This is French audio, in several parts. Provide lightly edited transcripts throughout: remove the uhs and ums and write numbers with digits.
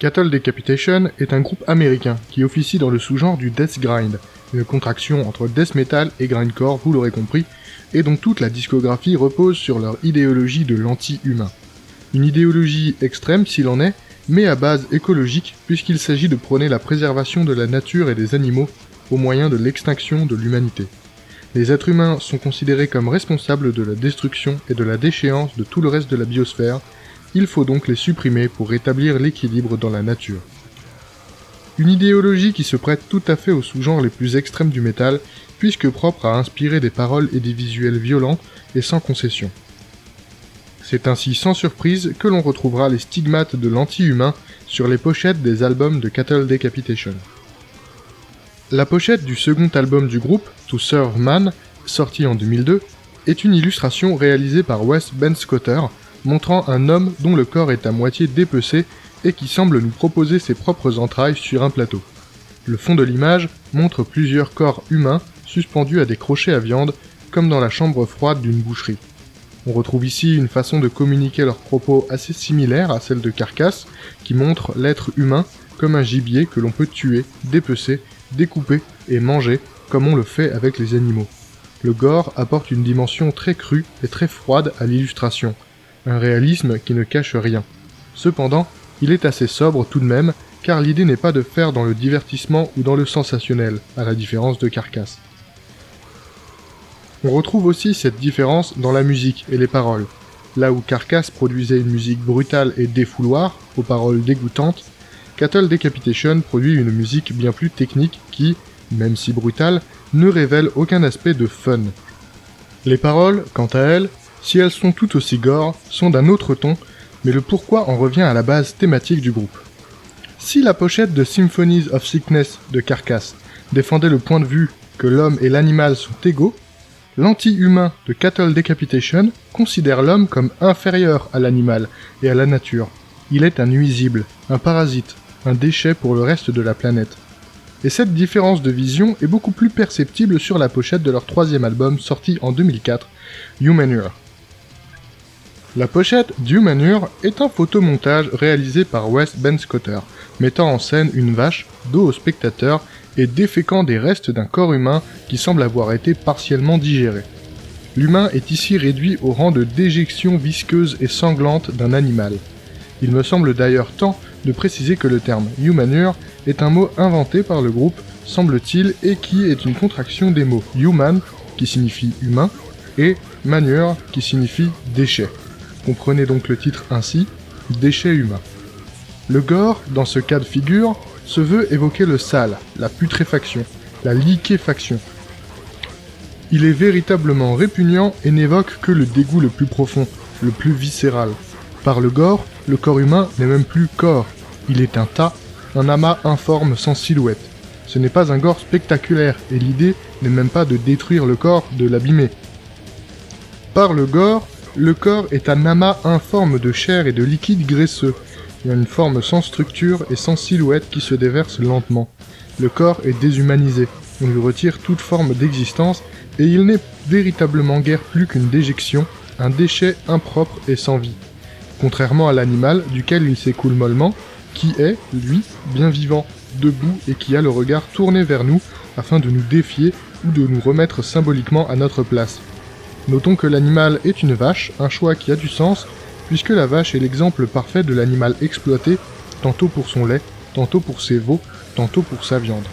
Cattle Decapitation est un groupe américain qui officie dans le sous-genre du death grind, une contraction entre death metal et grindcore, vous l'aurez compris, et dont toute la discographie repose sur leur idéologie de l'anti-humain. Une idéologie extrême s'il en est, mais à base écologique puisqu'il s'agit de prôner la préservation de la nature et des animaux au moyen de l'extinction de l'humanité. Les êtres humains sont considérés comme responsables de la destruction et de la déchéance de tout le reste de la biosphère, il faut donc les supprimer pour rétablir l'équilibre dans la nature. Une idéologie qui se prête tout à fait aux sous-genres les plus extrêmes du métal, puisque propre à inspirer des paroles et des visuels violents et sans concession. C'est ainsi sans surprise que l'on retrouvera les stigmates de l'anti-humain sur les pochettes des albums de Cattle Decapitation. La pochette du second album du groupe, To Serve Man, sorti en 2002, est une illustration réalisée par Wes Benscoter, montrant un homme dont le corps est à moitié dépecé et qui semble nous proposer ses propres entrailles sur un plateau. Le fond de l'image montre plusieurs corps humains suspendus à des crochets à viande, comme dans la chambre froide d'une boucherie. On retrouve ici une façon de communiquer leurs propos assez similaire à celle de Carcass, qui montre l'être humain comme un gibier que l'on peut tuer, dépecer, découper et manger, comme on le fait avec les animaux. Le gore apporte une dimension très crue et très froide à l'illustration, un réalisme qui ne cache rien. Cependant, il est assez sobre tout de même, car l'idée n'est pas de faire dans le divertissement ou dans le sensationnel, à la différence de Carcass. On retrouve aussi cette différence dans la musique et les paroles. Là où Carcass produisait une musique brutale et défouloir, aux paroles dégoûtantes, Cattle Decapitation produit une musique bien plus technique qui, même si brutale, ne révèle aucun aspect de fun. Les paroles, quant à elles, si elles sont tout aussi gore, sont d'un autre ton, mais le pourquoi en revient à la base thématique du groupe. Si la pochette de Symphonies of Sickness de Carcass défendait le point de vue que l'homme et l'animal sont égaux, l'anti-humain de Cattle Decapitation considère l'homme comme inférieur à l'animal et à la nature. Il est un nuisible, un parasite, un déchet pour le reste de la planète. Et cette différence de vision est beaucoup plus perceptible sur la pochette de leur troisième album sorti en 2004, Humanure. La pochette d'Humanure est un photomontage réalisé par Wes Benscoter, mettant en scène une vache, dos au spectateur et déféquant des restes d'un corps humain qui semble avoir été partiellement digéré. L'humain est ici réduit au rang de déjection visqueuse et sanglante d'un animal. Il me semble d'ailleurs temps de préciser que le terme Humanure est un mot inventé par le groupe, semble-t-il, et qui est une contraction des mots human, qui signifie humain, et manure, qui signifie déchet. Comprenez donc le titre ainsi, déchet humain. Le gore, dans ce cas de figure, se veut évoquer le sale, la putréfaction, la liquéfaction. Il est véritablement répugnant et n'évoque que le dégoût le plus profond, le plus viscéral. Par le gore, le corps humain n'est même plus corps, il est un tas, un amas informe sans silhouette. Ce n'est pas un gore spectaculaire, et l'idée n'est même pas de détruire le corps, de l'abîmer. Par le gore est un amas informe de chair et de liquide graisseux. Il a une forme sans structure et sans silhouette qui se déverse lentement. Le corps est déshumanisé, on lui retire toute forme d'existence, et il n'est véritablement guère plus qu'une déjection, un déchet impropre et sans vie. Contrairement à l'animal, duquel il s'écoule mollement, qui est, lui, bien vivant, debout et qui a le regard tourné vers nous afin de nous défier ou de nous remettre symboliquement à notre place. Notons que l'animal est une vache, un choix qui a du sens, puisque la vache est l'exemple parfait de l'animal exploité, tantôt pour son lait, tantôt pour ses veaux, tantôt pour sa viande.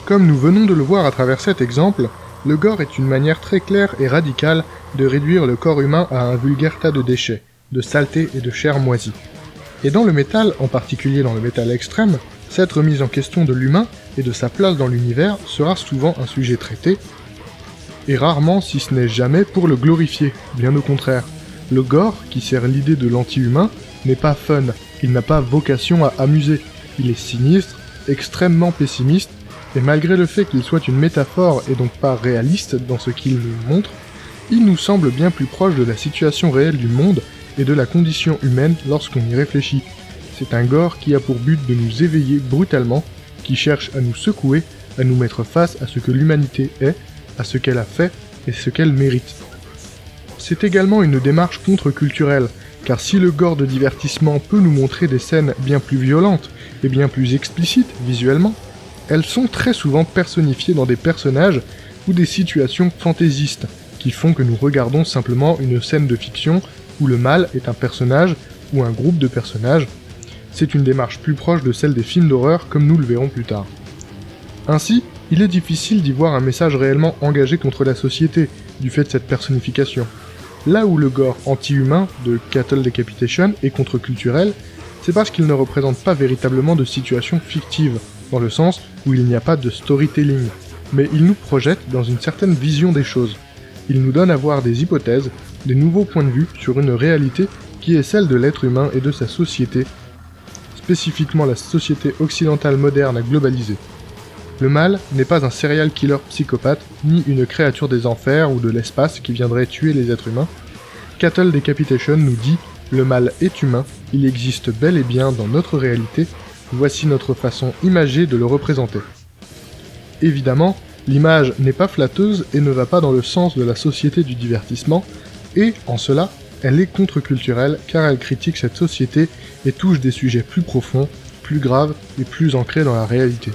Comme nous venons de le voir à travers cet exemple, le gore est une manière très claire et radicale de réduire le corps humain à un vulgaire tas de déchets, de saleté et de chair moisie. Et dans le métal, en particulier dans le métal extrême, cette remise en question de l'humain et de sa place dans l'univers sera souvent un sujet traité, et rarement, si ce n'est jamais, pour le glorifier, bien au contraire. Le gore, qui sert l'idée de l'anti-humain, n'est pas fun, il n'a pas vocation à amuser, il est sinistre, extrêmement pessimiste, et malgré le fait qu'il soit une métaphore et donc pas réaliste dans ce qu'il nous montre, il nous semble bien plus proche de la situation réelle du monde et de la condition humaine lorsqu'on y réfléchit. C'est un gore qui a pour but de nous éveiller brutalement, qui cherche à nous secouer, à nous mettre face à ce que l'humanité est, à ce qu'elle a fait et ce qu'elle mérite. C'est également une démarche contre-culturelle, Car si le gore de divertissement peut nous montrer des scènes bien plus violentes et bien plus explicites visuellement, elles sont très souvent personnifiées dans des personnages ou des situations fantaisistes, qui font que nous regardons simplement une scène de fiction où le mal est un personnage ou un groupe de personnages. C'est une démarche plus proche de celle des films d'horreur comme nous le verrons plus tard. Ainsi, il est difficile d'y voir un message réellement engagé contre la société, du fait de cette personnification. Là où le gore anti-humain de Cattle Decapitation est contre-culturel, c'est parce qu'il ne représente pas véritablement de situation fictive, dans le sens où il n'y a pas de storytelling, mais il nous projette dans une certaine vision des choses. Il nous donne à voir des hypothèses, des nouveaux points de vue sur une réalité qui est celle de l'être humain et de sa société, spécifiquement la société occidentale moderne globalisée. Le mal n'est pas un serial killer psychopathe, ni une créature des enfers ou de l'espace qui viendrait tuer les êtres humains. Cattle Decapitation nous dit « Le mal est humain, il existe bel et bien dans notre réalité, voici notre façon imagée de le représenter. » Évidemment, l'image n'est pas flatteuse et ne va pas dans le sens de la société du divertissement, et, en cela, elle est contre-culturelle car elle critique cette société et touche des sujets plus profonds, plus graves et plus ancrés dans la réalité.